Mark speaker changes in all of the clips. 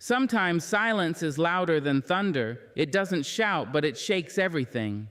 Speaker 1: Sometimes silence is louder than thunder. It doesn't shout, but it shakes everything.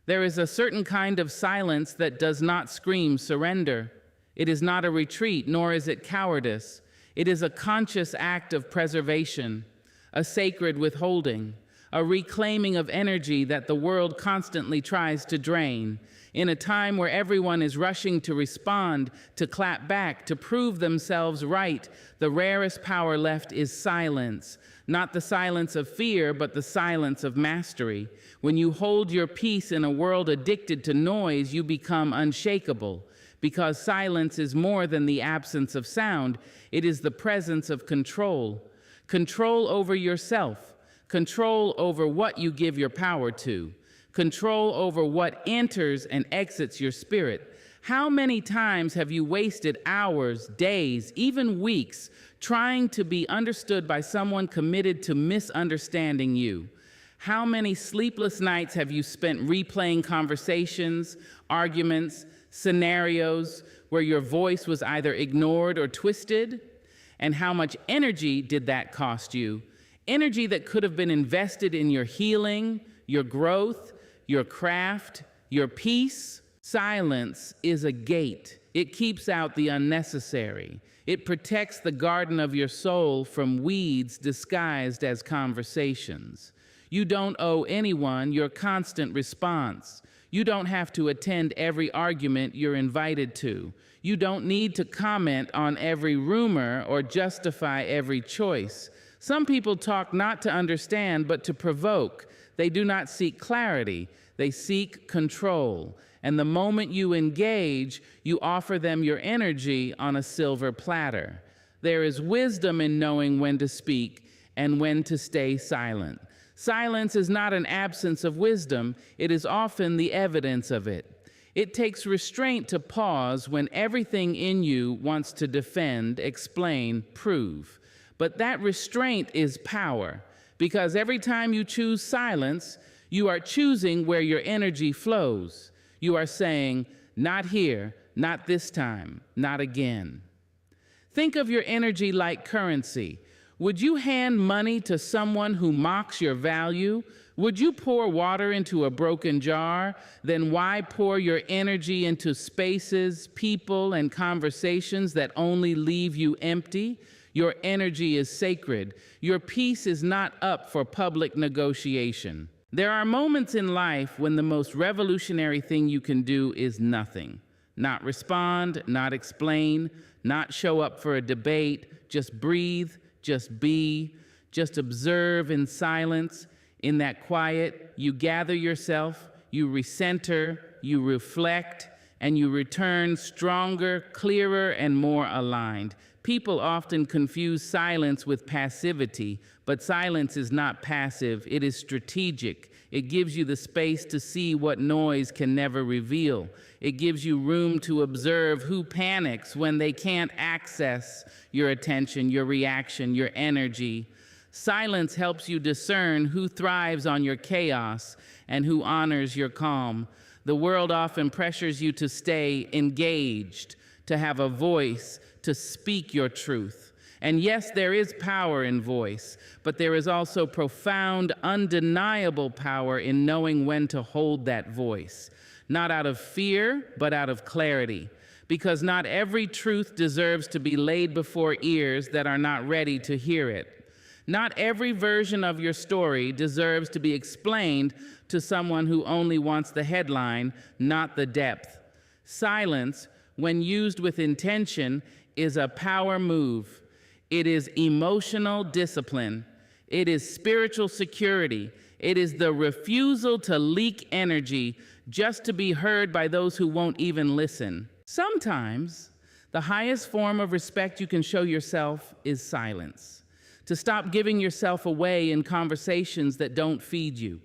Speaker 1: There is a certain kind of silence that does not scream surrender. It is not a retreat, nor is it cowardice. It is a conscious act of preservation, a sacred withholding, a reclaiming of energy that the world constantly tries to drain. In a time where everyone is rushing to respond, to clap back, to prove themselves right, the rarest power left is silence. Not the silence of fear, but the silence of mastery. When you hold your peace in a world addicted to noise, you become unshakable. Because silence is more than the absence of sound, it is the presence of control. Control over yourself. Control over what you give your power to. Control over what enters and exits your spirit. How many times have you wasted hours, days, even weeks trying to be understood by someone committed to misunderstanding you? How many sleepless nights have you spent replaying conversations, arguments, scenarios where your voice was either ignored or twisted? And how much energy did that cost you? Energy that could have been invested in your healing, your growth, your craft, your peace. Silence is a gate. It keeps out the unnecessary. It protects the garden of your soul from weeds disguised as conversations. You don't owe anyone your constant response. You don't have to attend every argument you're invited to. You don't need to comment on every rumor or justify every choice. Some people talk not to understand, but to provoke. They do not seek clarity. They seek control. And the moment you engage, you offer them your energy on a silver platter. There is wisdom in knowing when to speak and when to stay silent. Silence is not an absence of wisdom. It is often the evidence of it. It takes restraint to pause when everything in you wants to defend, explain, prove. But that restraint is power, because every time you choose silence, you are choosing where your energy flows. You are saying, not here, not this time, not again. Think of your energy like currency. Would you hand money to someone who mocks your value? Would you pour water into a broken jar? Then why pour your energy into spaces, people, and conversations that only leave you empty? Your energy is sacred. Your peace is not up for public negotiation. There are moments in life when the most revolutionary thing you can do is nothing. Not respond, not explain, not show up for a debate, just breathe, just be, just observe in silence. In that quiet, you gather yourself, you recenter, you reflect, and you return stronger, clearer, and more aligned. People often confuse silence with passivity, but silence is not passive, it is strategic. It gives you the space to see what noise can never reveal. It gives you room to observe who panics when they can't access your attention, your reaction, your energy. Silence helps you discern who thrives on your chaos and who honors your calm. The world often pressures you to stay engaged, to have a voice, to speak your truth. And yes, there is power in voice, but there is also profound, undeniable power in knowing when to hold that voice. Not out of fear, but out of clarity. Because not every truth deserves to be laid before ears that are not ready to hear it. Not every version of your story deserves to be explained to someone who only wants the headline, not the depth. Silence, when used with intention, is a power move. It is emotional discipline. It is spiritual security. It is the refusal to leak energy just to be heard by those who won't even listen. Sometimes, the highest form of respect you can show yourself is silence. To stop giving yourself away in conversations that don't feed you.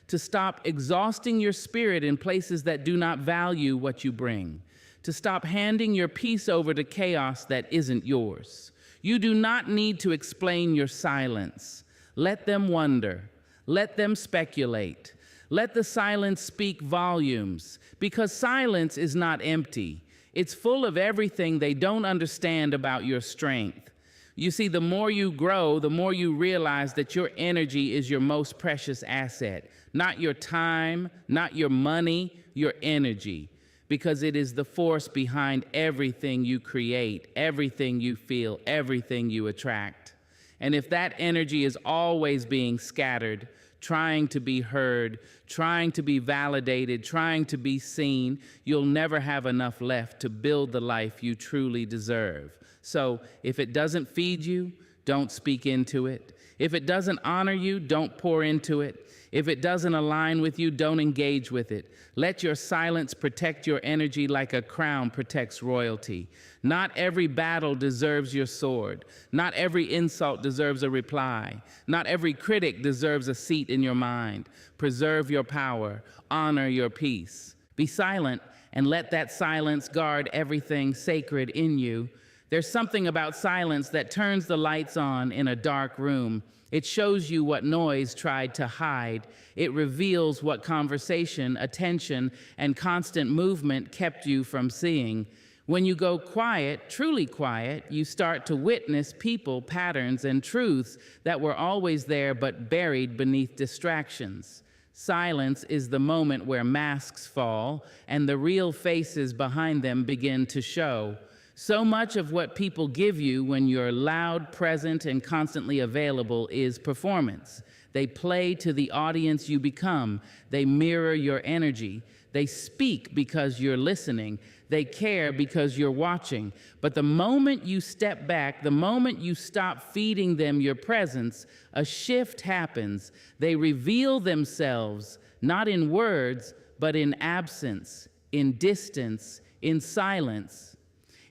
Speaker 1: To stop exhausting your spirit in places that do not value what you bring. To stop handing your peace over to chaos that isn't yours. You do not need to explain your silence. Let them wonder. Let them speculate. Let the silence speak volumes, because silence is not empty. It's full of everything they don't understand about your strength. You see, the more you grow, the more you realize that your energy is your most precious asset. Not your time, not your money, your energy. Because it is the force behind everything you create, everything you feel, everything you attract. And if that energy is always being scattered, trying to be heard, trying to be validated, trying to be seen, you'll never have enough left to build the life you truly deserve. So if it doesn't feed you, don't speak into it. If it doesn't honor you, don't pour into it. If it doesn't align with you, don't engage with it. Let your silence protect your energy like a crown protects royalty. Not every battle deserves your sword. Not every insult deserves a reply. Not every critic deserves a seat in your mind. Preserve your power. Honor your peace. Be silent and let that silence guard everything sacred in you. There's something about silence that turns the lights on in a dark room. It shows you what noise tried to hide. It reveals what conversation, attention, and constant movement kept you from seeing. When you go quiet, truly quiet, you start to witness people, patterns, and truths that were always there but buried beneath distractions. Silence is the moment where masks fall and the real faces behind them begin to show. So much of what people give you when you're loud, present, and constantly available is performance. They play to the audience you become. They mirror your energy. They speak because you're listening. They care because you're watching. But the moment you step back, the moment you stop feeding them your presence, a shift happens. They reveal themselves, not in words, but in absence, in distance, in silence.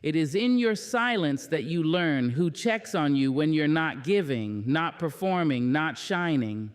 Speaker 1: It is in your silence that you learn who checks on you when you're not giving, not performing, not shining.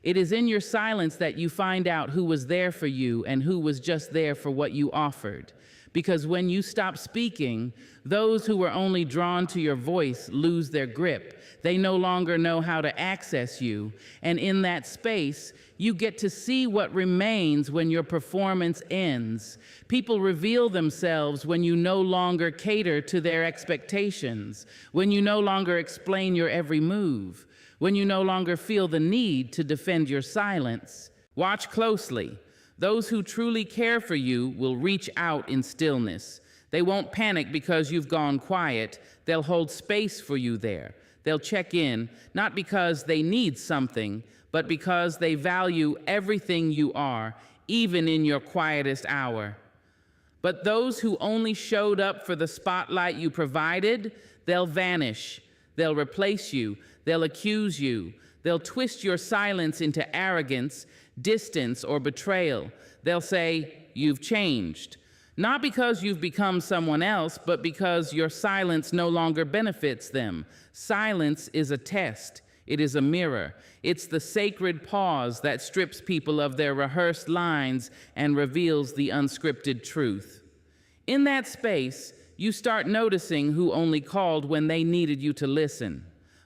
Speaker 1: It is in your silence that you find out who was there for you and who was just there for what you offered. Because when you stop speaking, those who were only drawn to your voice lose their grip. They no longer know how to access you. And in that space, you get to see what remains when your performance ends. People reveal themselves when you no longer cater to their expectations, when you no longer explain your every move, when you no longer feel the need to defend your silence. Watch closely. Those who truly care for you will reach out in stillness. They won't panic because you've gone quiet. They'll hold space for you there. They'll check in, not because they need something, but because they value everything you are, even in your quietest hour. But those who only showed up for the spotlight you provided, they'll vanish. They'll replace you. They'll accuse you. They'll twist your silence into arrogance, distance, or betrayal. They'll say, "You've changed." Not because you've become someone else, but because your silence no longer benefits them. Silence is a test. It is a mirror. It's the sacred pause that strips people of their rehearsed lines and reveals the unscripted truth. In that space, you start noticing who only called when they needed you to listen,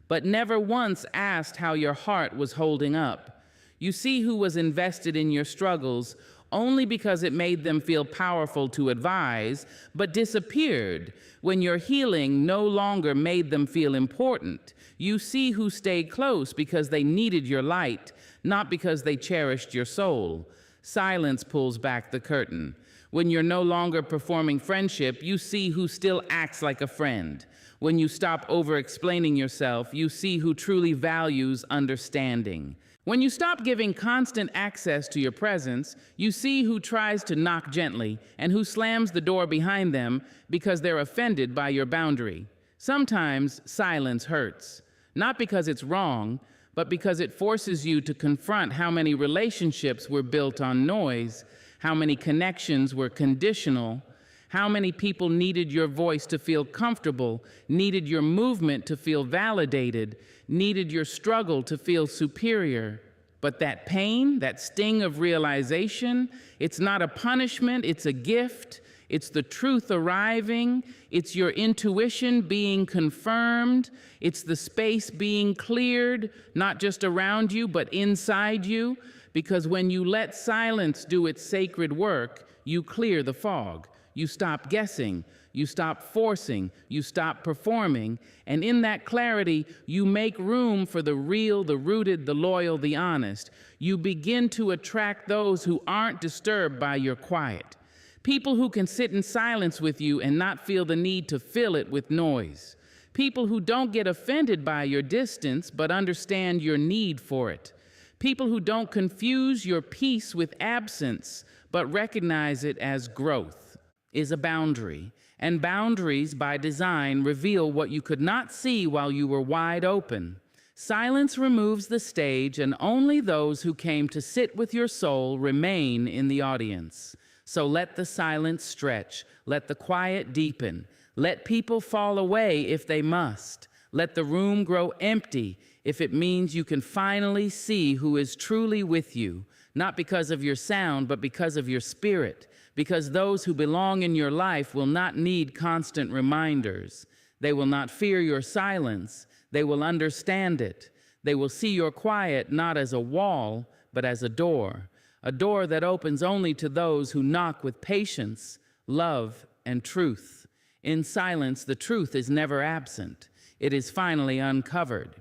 Speaker 1: but never once asked how your heart was holding up. You see who was invested in your struggles only because it made them feel powerful to advise, but disappeared when your healing no longer made them feel important. You see who stayed close because they needed your light, not because they cherished your soul. Silence pulls back the curtain. When you're no longer performing friendship, you see who still acts like a friend. When you stop over-explaining yourself, you see who truly values understanding. When you stop giving constant access to your presence, you see who tries to knock gently and who slams the door behind them because they're offended by your boundary. Sometimes silence hurts, not because it's wrong, but because it forces you to confront how many relationships were built on noise, how many connections were conditional, how many people needed your voice to feel comfortable, needed your movement to feel validated, needed your struggle to feel superior. But that pain, that sting of realization, it's not a punishment, it's a gift. It's the truth arriving. It's your intuition being confirmed. It's the space being cleared, not just around you, but inside you. Because when you let silence do its sacred work, you clear the fog. You stop guessing. You stop forcing, you stop performing, and in that clarity, you make room for the real, the rooted, the loyal, the honest. You begin to attract those who aren't disturbed by your quiet. People who can sit in silence with you and not feel the need to fill it with noise. People who don't get offended by your distance but understand your need for it. People who don't confuse your peace with absence but recognize it as growth is a boundary. And boundaries, by design, reveal what you could not see while you were wide open. Silence removes the stage, and only those who came to sit with your soul remain in the audience. So let the silence stretch, let the quiet deepen, let people fall away if they must. Let the room grow empty if it means you can finally see who is truly with you, not because of your sound, but because of your spirit, because those who belong in your life will not need constant reminders. They will not fear your silence. They will understand it. They will see your quiet not as a wall, but as a door that opens only to those who knock with patience, love, and truth. In silence, the truth is never absent. It is finally uncovered.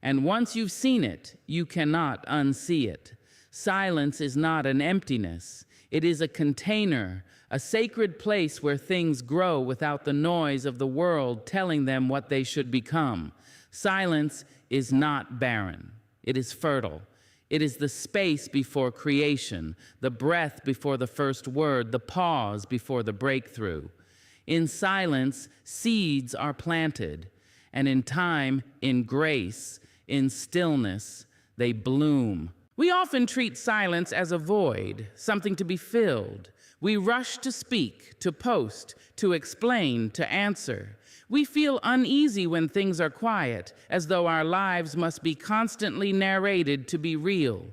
Speaker 1: And once you've seen it, you cannot unsee it. Silence is not an emptiness. It is a container, a sacred place where things grow without the noise of the world telling them what they should become. Silence is not barren. It is fertile. It is the space before creation, the breath before the first word, the pause before the breakthrough. In silence, seeds are planted, and in time, in grace, in stillness, they bloom. We often treat silence as a void, something to be filled. We rush to speak, to post, to explain, to answer. We feel uneasy when things are quiet, as though our lives must be constantly narrated to be real.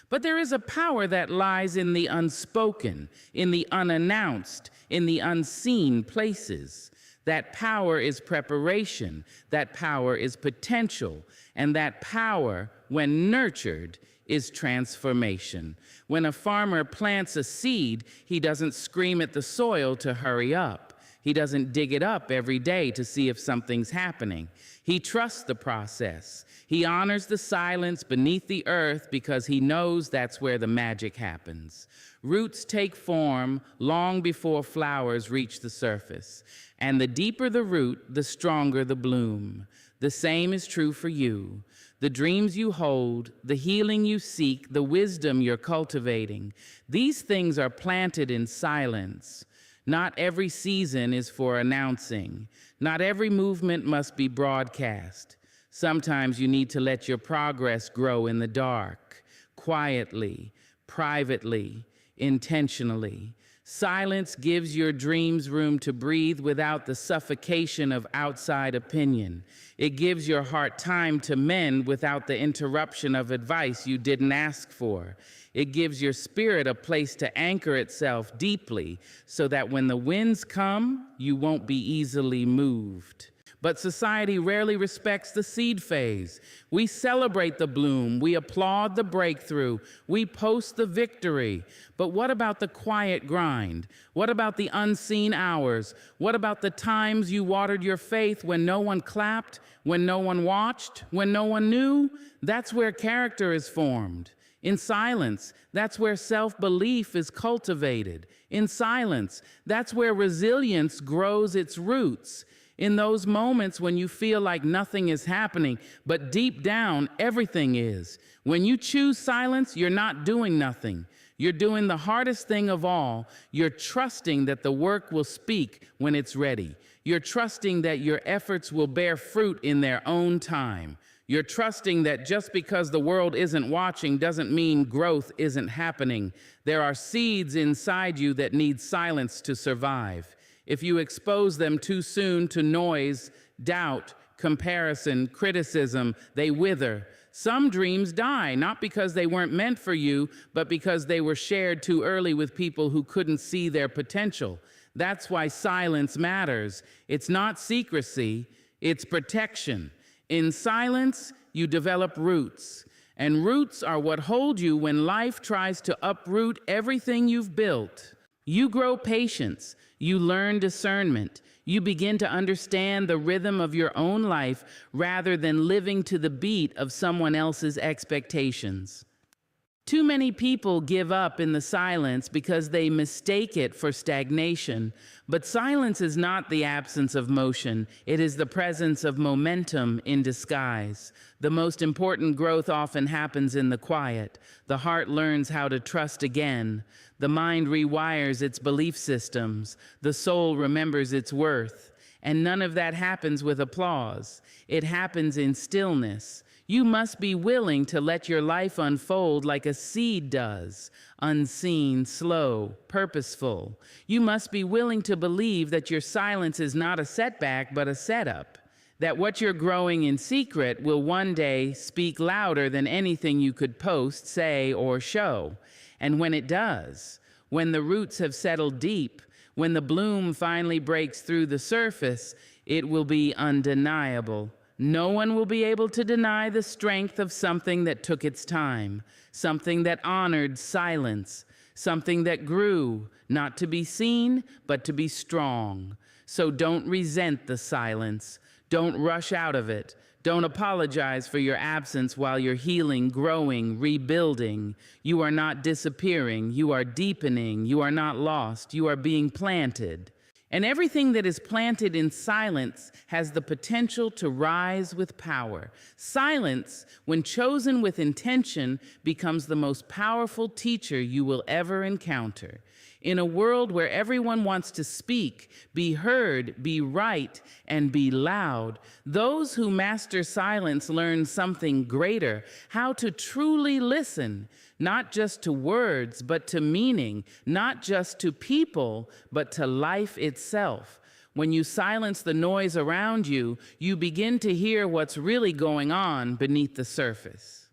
Speaker 1: But there is a power that lies in the unspoken, in the unannounced, in the unseen places. That power is preparation, that power is potential, and that power, when nurtured, is transformation. When a farmer plants a seed, he doesn't scream at the soil to hurry up. He doesn't dig it up every day to see if something's happening. He trusts the process. He honors the silence beneath the earth because he knows that's where the magic happens. Roots take form long before flowers reach the surface. And the deeper the root, the stronger the bloom. The same is true for you. The dreams you hold, the healing you seek, the wisdom you're cultivating, these things are planted in silence. Not every season is for announcing. Not every movement must be broadcast. Sometimes you need to let your progress grow in the dark, quietly, privately, intentionally. Silence gives your dreams room to breathe without the suffocation of outside opinion. It gives your heart time to mend without the interruption of advice you didn't ask for. It gives your spirit a place to anchor itself deeply so that when the winds come, you won't be easily moved. But society rarely respects the seed phase. We celebrate the bloom, we applaud the breakthrough, we post the victory. But what about the quiet grind? What about the unseen hours? What about the times you watered your faith when no one clapped, when no one watched, when no one knew? That's where character is formed. In silence, that's where self-belief is cultivated. In silence, that's where resilience grows its roots. In those moments when you feel like nothing is happening, but deep down, everything is. When you choose silence, you're not doing nothing. You're doing the hardest thing of all. You're trusting that the work will speak when it's ready. You're trusting that your efforts will bear fruit in their own time. You're trusting that just because the world isn't watching doesn't mean growth isn't happening. There are seeds inside you that need silence to survive. If you expose them too soon to noise, doubt, comparison, criticism, they wither. Some dreams die, not because they weren't meant for you, but because they were shared too early with people who couldn't see their potential. That's why silence matters. It's not secrecy, it's protection. In silence, you develop roots. And roots are what hold you when life tries to uproot everything you've built. You grow patience. You learn discernment. You begin to understand the rhythm of your own life rather than living to the beat of someone else's expectations. Too many people give up in the silence because they mistake it for stagnation. But silence is not the absence of motion. It is the presence of momentum in disguise. The most important growth often happens in the quiet. The heart learns how to trust again. The mind rewires its belief systems. The soul remembers its worth. And none of that happens with applause. It happens in stillness. You must be willing to let your life unfold like a seed does, unseen, slow, purposeful. You must be willing to believe that your silence is not a setback but a setup, that what you're growing in secret will one day speak louder than anything you could post, say, or show. And when it does, when the roots have settled deep, when the bloom finally breaks through the surface, it will be undeniable. No one will be able to deny the strength of something that took its time, something that honored silence, something that grew, not to be seen, but to be strong. So don't resent the silence. Don't rush out of it. Don't apologize for your absence while you're healing, growing, rebuilding. You are not disappearing. You are deepening. You are not lost. You are being planted. And everything that is planted in silence has the potential to rise with power. Silence, when chosen with intention, becomes the most powerful teacher you will ever encounter. In a world where everyone wants to speak, be heard, be right, and be loud, those who master silence learn something greater, how to truly listen, not just to words, but to meaning, not just to people, but to life itself. When you silence the noise around you, you begin to hear what's really going on beneath the surface.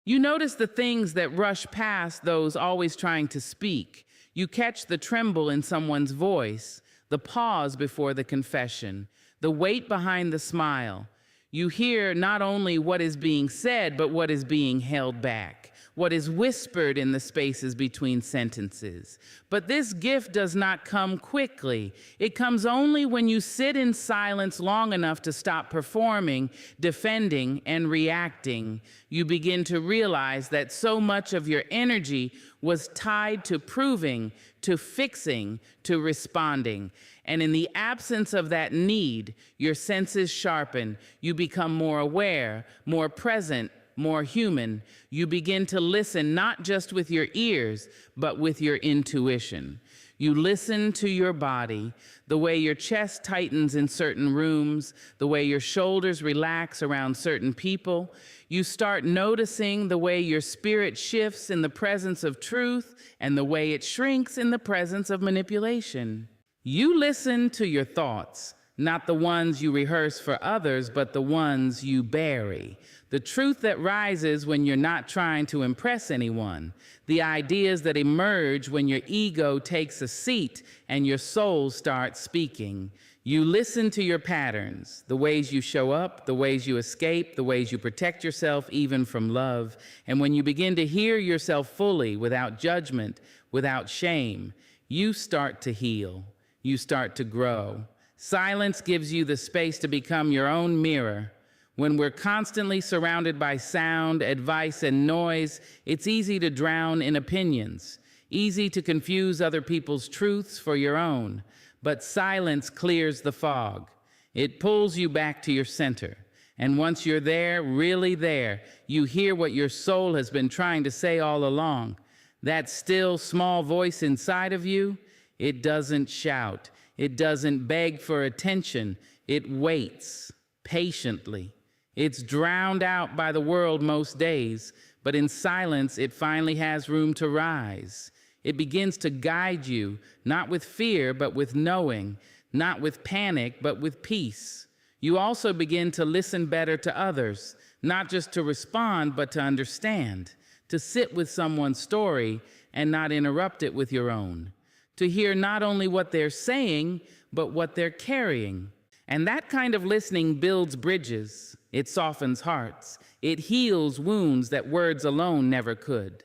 Speaker 1: You notice the things that rush past those always trying to speak. You catch the tremble in someone's voice, the pause before the confession, the weight behind the smile. You hear not only what is being said, but what is being held back, what is whispered in the spaces between sentences. But this gift does not come quickly. It comes only when you sit in silence long enough to stop performing, defending, and reacting. You begin to realize that so much of your energy was tied to proving, to fixing, to responding. And in the absence of that need, your senses sharpen. You become more aware, more present, more human. You begin to listen not just with your ears, but with your intuition. You listen to your body, the way your chest tightens in certain rooms, the way your shoulders relax around certain people. You start noticing the way your spirit shifts in the presence of truth and the way it shrinks in the presence of manipulation. You listen to your thoughts, not the ones you rehearse for others, but the ones you bury. The truth that rises when you're not trying to impress anyone. The ideas that emerge when your ego takes a seat and your soul starts speaking. You listen to your patterns, the ways you show up, the ways you escape, the ways you protect yourself even from love. And when you begin to hear yourself fully, without judgment, without shame, you start to heal. You start to grow. Silence gives you the space to become your own mirror. When we're constantly surrounded by sound, advice, and noise, it's easy to drown in opinions, easy to confuse other people's truths for your own. But silence clears the fog. It pulls you back to your center. And once you're there, really there, you hear what your soul has been trying to say all along. That still, small voice inside of you, it doesn't shout. It doesn't beg for attention. It waits patiently. It's drowned out by the world most days, but in silence, it finally has room to rise. It begins to guide you, not with fear, but with knowing, not with panic, but with peace. You also begin to listen better to others, not just to respond, but to understand, to sit with someone's story and not interrupt it with your own, to hear not only what they're saying, but what they're carrying. And that kind of listening builds bridges. It softens hearts. It heals wounds that words alone never could.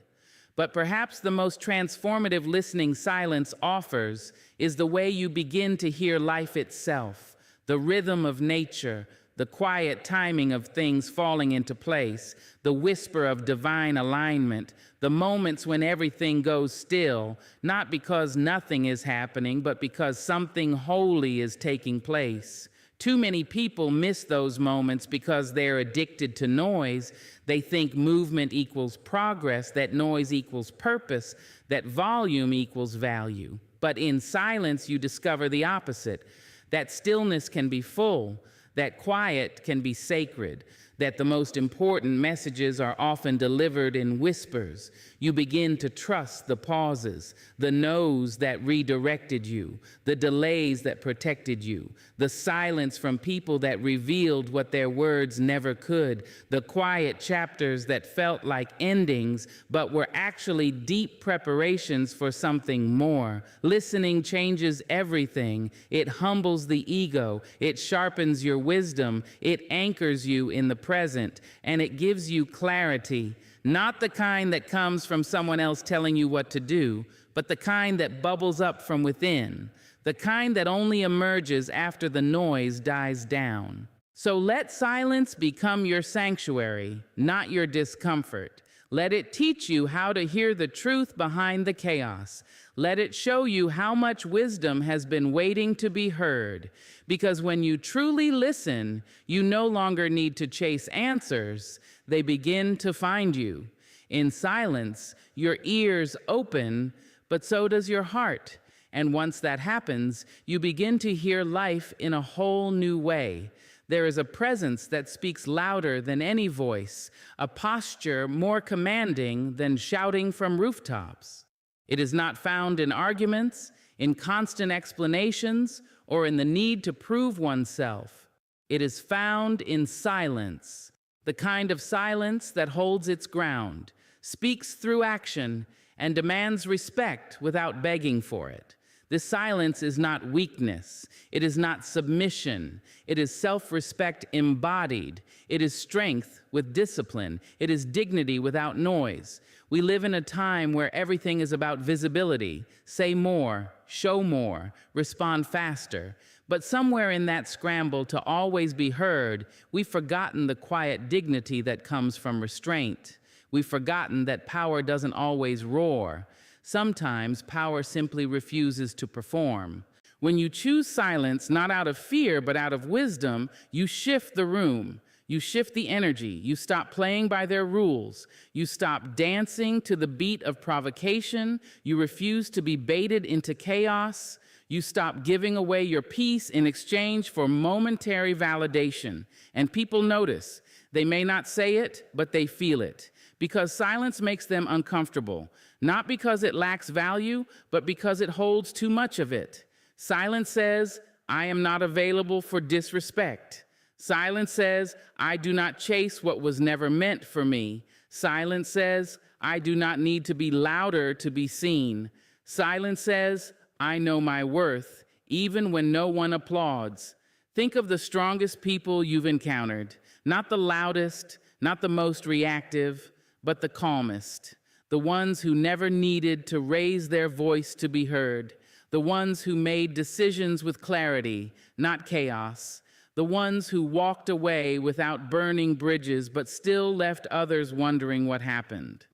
Speaker 1: But perhaps the most transformative listening silence offers is the way you begin to hear life itself, the rhythm of nature, the quiet timing of things falling into place, the whisper of divine alignment, the moments when everything goes still, not because nothing is happening, but because something holy is taking place. Too many people miss those moments because they're addicted to noise. They think movement equals progress, that noise equals purpose, that volume equals value. But in silence, you discover the opposite, that stillness can be full, that quiet can be sacred, that the most important messages are often delivered in whispers. You begin to trust the pauses, the no's that redirected you, the delays that protected you, the silence from people that revealed what their words never could, the quiet chapters that felt like endings but were actually deep preparations for something more. Listening changes everything. It humbles the ego, it sharpens your wisdom, it anchors you in the present, and it gives you clarity, not the kind that comes from someone else telling you what to do, but the kind that bubbles up from within, the kind that only emerges after the noise dies down. So let silence become your sanctuary, not your discomfort. Let it teach you how to hear the truth behind the chaos. Let it show you how much wisdom has been waiting to be heard. Because when you truly listen, you no longer need to chase answers. They begin to find you. In silence, your ears open, but so does your heart. And once that happens, you begin to hear life in a whole new way. There is a presence that speaks louder than any voice, a posture more commanding than shouting from rooftops. It is not found in arguments, in constant explanations, or in the need to prove oneself. It is found in silence, the kind of silence that holds its ground, speaks through action, and demands respect without begging for it. This silence is not weakness. It is not submission. It is self-respect embodied. It is strength with discipline. It is dignity without noise. We live in a time where everything is about visibility. Say more, show more, respond faster. But somewhere in that scramble to always be heard, we've forgotten the quiet dignity that comes from restraint. We've forgotten that power doesn't always roar. Sometimes power simply refuses to perform. When you choose silence, not out of fear, but out of wisdom, you shift the room. You shift the energy. You stop playing by their rules. You stop dancing to the beat of provocation. You refuse to be baited into chaos. You stop giving away your peace in exchange for momentary validation. And people notice. They may not say it, but they feel it. Because silence makes them uncomfortable. Not because it lacks value, but because it holds too much of it. Silence says, I am not available for disrespect. Silence says, I do not chase what was never meant for me. Silence says, I do not need to be louder to be seen. Silence says, I know my worth, even when no one applauds. Think of the strongest people you've encountered. Not the loudest, not the most reactive, but the calmest. The ones who never needed to raise their voice to be heard. The ones who made decisions with clarity, not chaos. The ones who walked away without burning bridges, but still left others wondering what happened.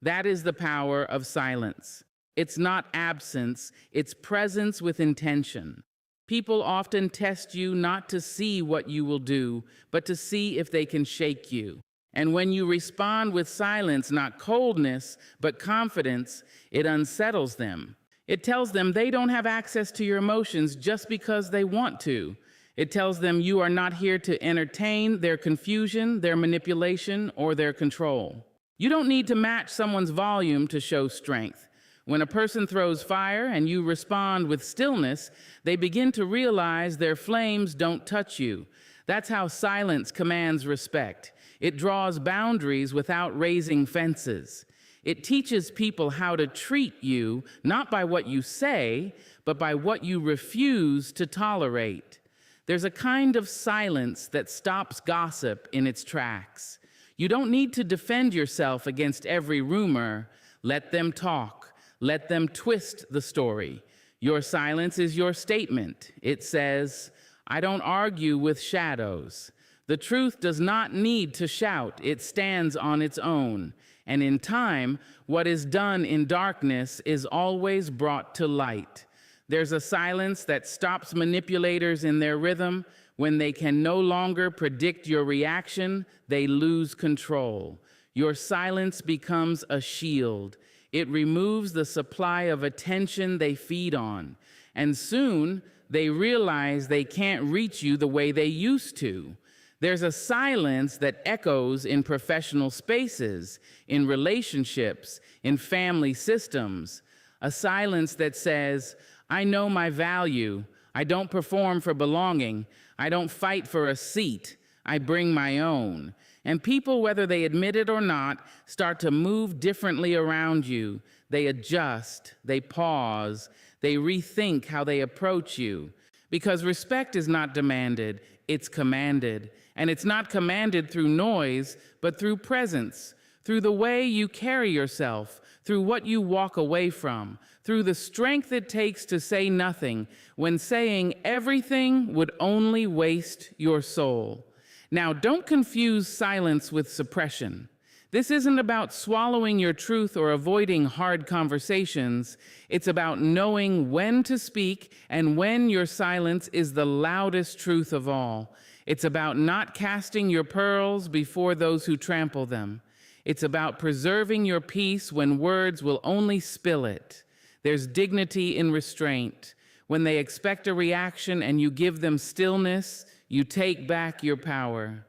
Speaker 1: That is the power of silence. It's not absence, it's presence with intention. People often test you not to see what you will do, but to see if they can shake you. And when you respond with silence, not coldness, but confidence, it unsettles them. It tells them they don't have access to your emotions just because they want to. It tells them you are not here to entertain their confusion, their manipulation, or their control. You don't need to match someone's volume to show strength. When a person throws fire and you respond with stillness, they begin to realize their flames don't touch you. That's how silence commands respect. It draws boundaries without raising fences. It teaches people how to treat you, not by what you say, but by what you refuse to tolerate. There's a kind of silence that stops gossip in its tracks. You don't need to defend yourself against every rumor. Let them talk. Let them twist the story. Your silence is your statement. It says, I don't argue with shadows. The truth does not need to shout. It stands on its own. And in time, what is done in darkness is always brought to light. There's a silence that stops manipulators in their rhythm. When they can no longer predict your reaction, they lose control. Your silence becomes a shield. It removes the supply of attention they feed on. And soon, they realize they can't reach you the way they used to. There's a silence that echoes in professional spaces, in relationships, in family systems. A silence that says, I know my value. I don't perform for belonging. I don't fight for a seat. I bring my own. And people, whether they admit it or not, start to move differently around you. They adjust, they pause, they rethink how they approach you. Because respect is not demanded, it's commanded. And it's not commanded through noise, but through presence, through the way you carry yourself, through what you walk away from, through the strength it takes to say nothing when saying everything would only waste your soul. Now, don't confuse silence with suppression. This isn't about swallowing your truth or avoiding hard conversations. It's about knowing when to speak and when your silence is the loudest truth of all. It's about not casting your pearls before those who trample them. It's about preserving your peace when words will only spill it. There's dignity in restraint. When they expect a reaction and you give them stillness, you take back your power.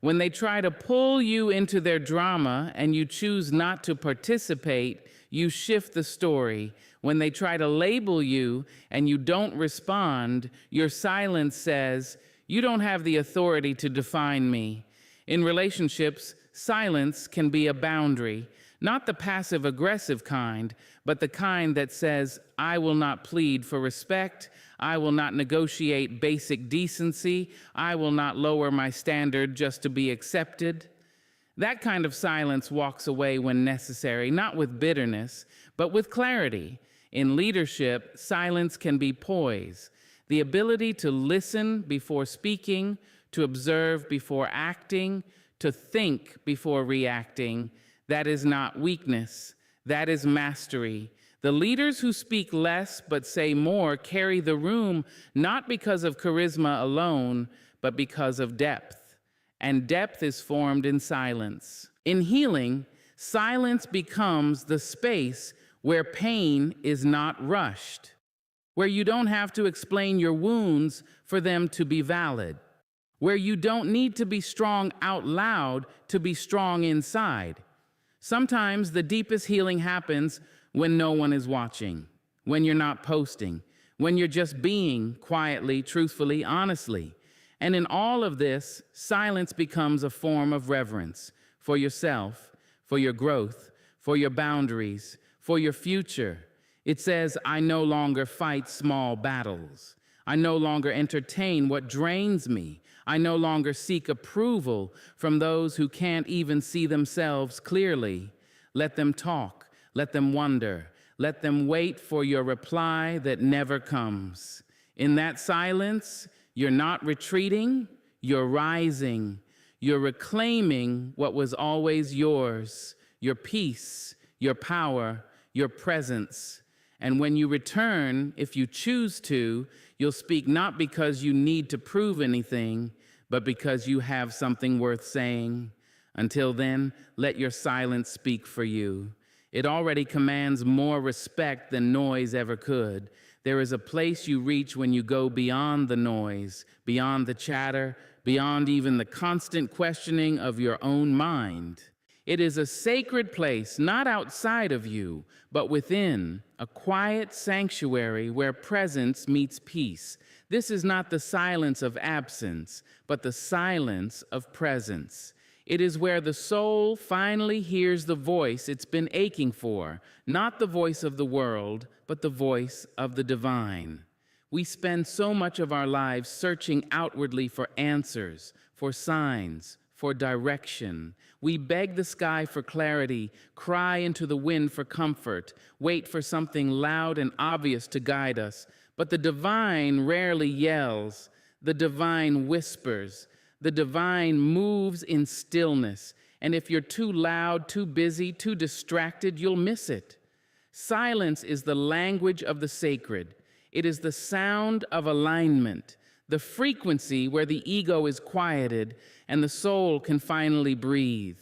Speaker 1: When they try to pull you into their drama and you choose not to participate, you shift the story. When they try to label you and you don't respond, your silence says, you don't have the authority to define me. In relationships, silence can be a boundary, not the passive-aggressive kind, but the kind that says, I will not plead for respect, I will not negotiate basic decency, I will not lower my standard just to be accepted. That kind of silence walks away when necessary, not with bitterness, but with clarity. In leadership, silence can be poise, the ability to listen before speaking, to observe before acting, to think before reacting. That is not weakness. That is mastery. The leaders who speak less but say more carry the room not because of charisma alone, but because of depth. And depth is formed in silence. In healing, silence becomes the space where pain is not rushed, where you don't have to explain your wounds for them to be valid, where you don't need to be strong out loud to be strong inside. Sometimes the deepest healing happens when no one is watching, when you're not posting, when you're just being quietly, truthfully, honestly. And in all of this, silence becomes a form of reverence for yourself, for your growth, for your boundaries, for your future. It says, I no longer fight small battles. I no longer entertain what drains me. I no longer seek approval from those who can't even see themselves clearly. Let them talk. Let them wonder. Let them wait for your reply that never comes. In that silence, you're not retreating, you're rising. You're reclaiming what was always yours, your peace, your power, your presence. And when you return, if you choose to, you'll speak not because you need to prove anything, but because you have something worth saying. Until then, let your silence speak for you. It already commands more respect than noise ever could. There is a place you reach when you go beyond the noise, beyond the chatter, beyond even the constant questioning of your own mind. It is a sacred place, not outside of you, but within, a quiet sanctuary where presence meets peace. This is not the silence of absence, but the silence of presence. It is where the soul finally hears the voice it's been aching for, not the voice of the world, but the voice of the divine. We spend so much of our lives searching outwardly for answers, for signs, for direction. We beg the sky for clarity, cry into the wind for comfort, wait for something loud and obvious to guide us. But the divine rarely yells. The divine whispers. The divine moves in stillness. And if you're too loud, too busy, too distracted, you'll miss it. Silence is the language of the sacred. It is the sound of alignment, the frequency where the ego is quieted and the soul can finally breathe.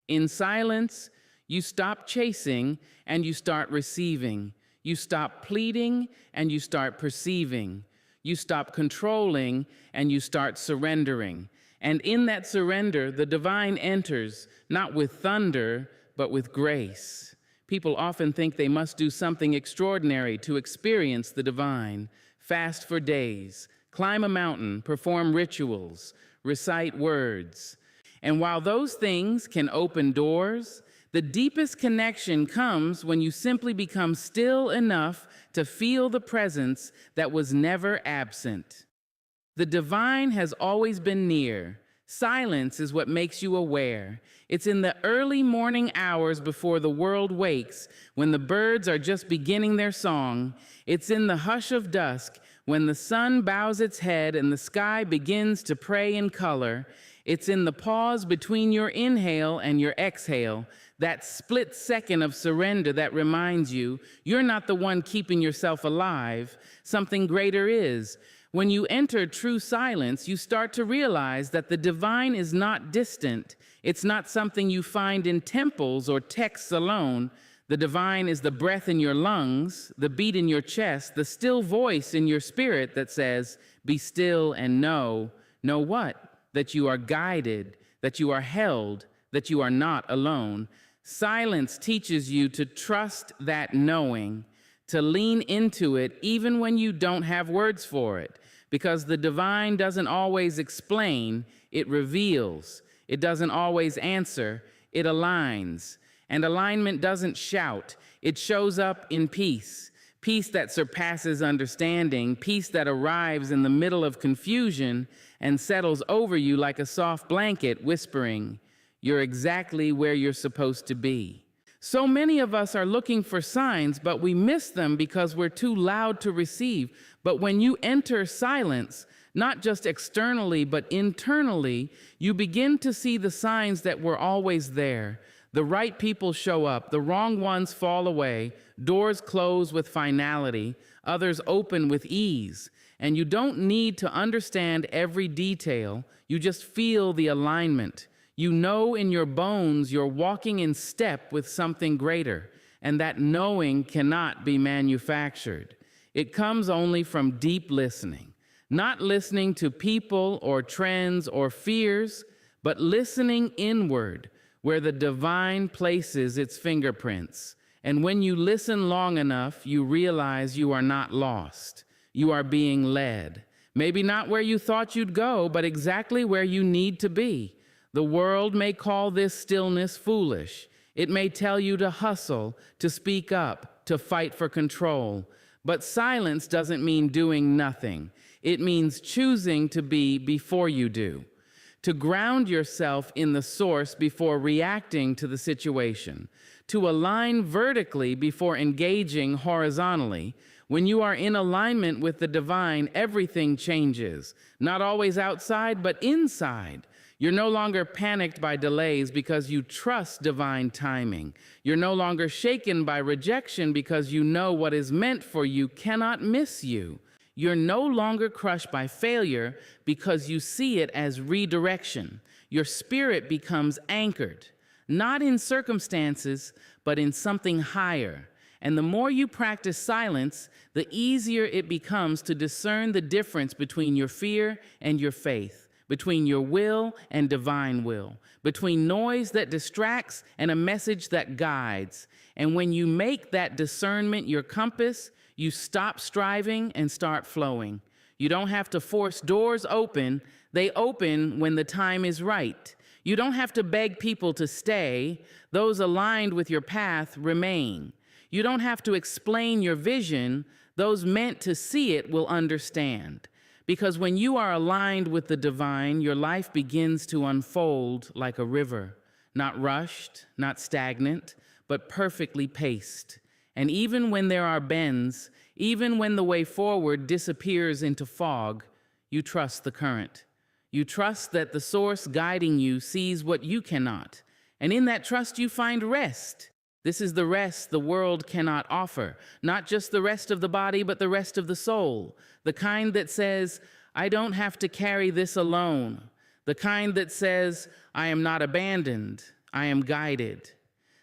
Speaker 1: In silence, you stop chasing and you start receiving. You stop pleading and you start perceiving. You stop controlling and you start surrendering. And in that surrender, the divine enters, not with thunder, but with grace. People often think they must do something extraordinary to experience the divine. Fast for days, climb a mountain, perform rituals, recite words. And while those things can open doors, the deepest connection comes when you simply become still enough to feel the presence that was never absent. The divine has always been near. Silence is what makes you aware. It's in the early morning hours before the world wakes, when the birds are just beginning their song. It's in the hush of dusk, when the sun bows its head and the sky begins to pray in color. It's in the pause between your inhale and your exhale, that split second of surrender that reminds you you're not the one keeping yourself alive. Something greater is. When you enter true silence, you start to realize that the divine is not distant. It's not something you find in temples or texts alone. The divine is the breath in your lungs, the beat in your chest, the still voice in your spirit that says, be still and know. Know what? That you are guided, that you are held, that you are not alone. Silence teaches you to trust that knowing, to lean into it even when you don't have words for it. Because the divine doesn't always explain, it reveals. It doesn't always answer, it aligns. And alignment doesn't shout, it shows up in peace. Peace that surpasses understanding, peace that arrives in the middle of confusion and settles over you like a soft blanket, whispering, you're exactly where you're supposed to be. So many of us are looking for signs, but we miss them because we're too loud to receive. But when you enter silence, not just externally, but internally, you begin to see the signs that were always there. The right people show up, the wrong ones fall away, doors close with finality, others open with ease. And you don't need to understand every detail, you just feel the alignment. You know in your bones you're walking in step with something greater, and that knowing cannot be manufactured. It comes only from deep listening, not listening to people or trends or fears, but listening inward, where the divine places its fingerprints. And when you listen long enough, you realize you are not lost. You are being led. Maybe not where you thought you'd go, but exactly where you need to be. The world may call this stillness foolish. It may tell you to hustle, to speak up, to fight for control. But silence doesn't mean doing nothing. It means choosing to be before you do. To ground yourself in the source before reacting to the situation. To align vertically before engaging horizontally. When you are in alignment with the divine, everything changes. Not always outside, but inside. You're no longer panicked by delays because you trust divine timing. You're no longer shaken by rejection because you know what is meant for you cannot miss you. You're no longer crushed by failure because you see it as redirection. Your spirit becomes anchored, not in circumstances, but in something higher. And the more you practice silence, the easier it becomes to discern the difference between your fear and your faith. Between your will and divine will, between noise that distracts and a message that guides. And when you make that discernment your compass, you stop striving and start flowing. You don't have to force doors open. They open when the time is right. You don't have to beg people to stay. Those aligned with your path remain. You don't have to explain your vision. Those meant to see it will understand. Because when you are aligned with the divine, your life begins to unfold like a river, not rushed, not stagnant, but perfectly paced. And even when there are bends, even when the way forward disappears into fog, you trust the current. You trust that the source guiding you sees what you cannot. And in that trust, you find rest. This is the rest the world cannot offer. Not just the rest of the body, but the rest of the soul. The kind that says, I don't have to carry this alone. The kind that says, I am not abandoned, I am guided.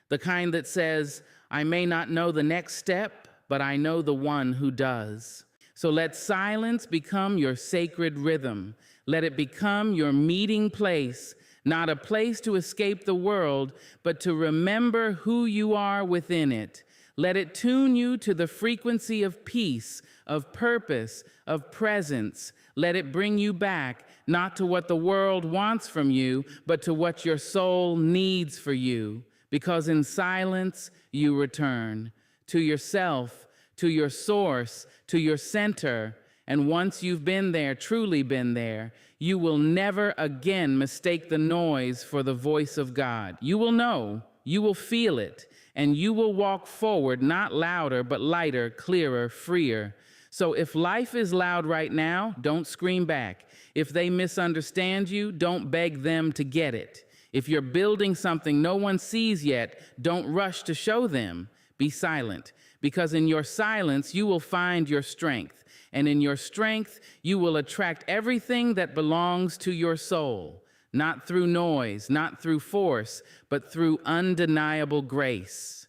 Speaker 1: The kind that says, I may not know the next step, but I know the one who does. So let silence become your sacred rhythm. Let it become your meeting place, not a place to escape the world, but to remember who you are within it. Let it tune you to the frequency of peace, of purpose, of presence. Let it bring you back, not to what the world wants from you, but to what your soul needs for you. Because in silence, you return to yourself, to your source, to your center. And once you've been there, truly been there, you will never again mistake the noise for the voice of God. You will know, you will feel it, and you will walk forward, not louder, but lighter, clearer, freer. So if life is loud right now, don't scream back. If they misunderstand you, don't beg them to get it. If you're building something no one sees yet, don't rush to show them. Be silent, because in your silence, you will find your strength. And in your strength, you will attract everything that belongs to your soul, not through noise, not through force, but through undeniable grace.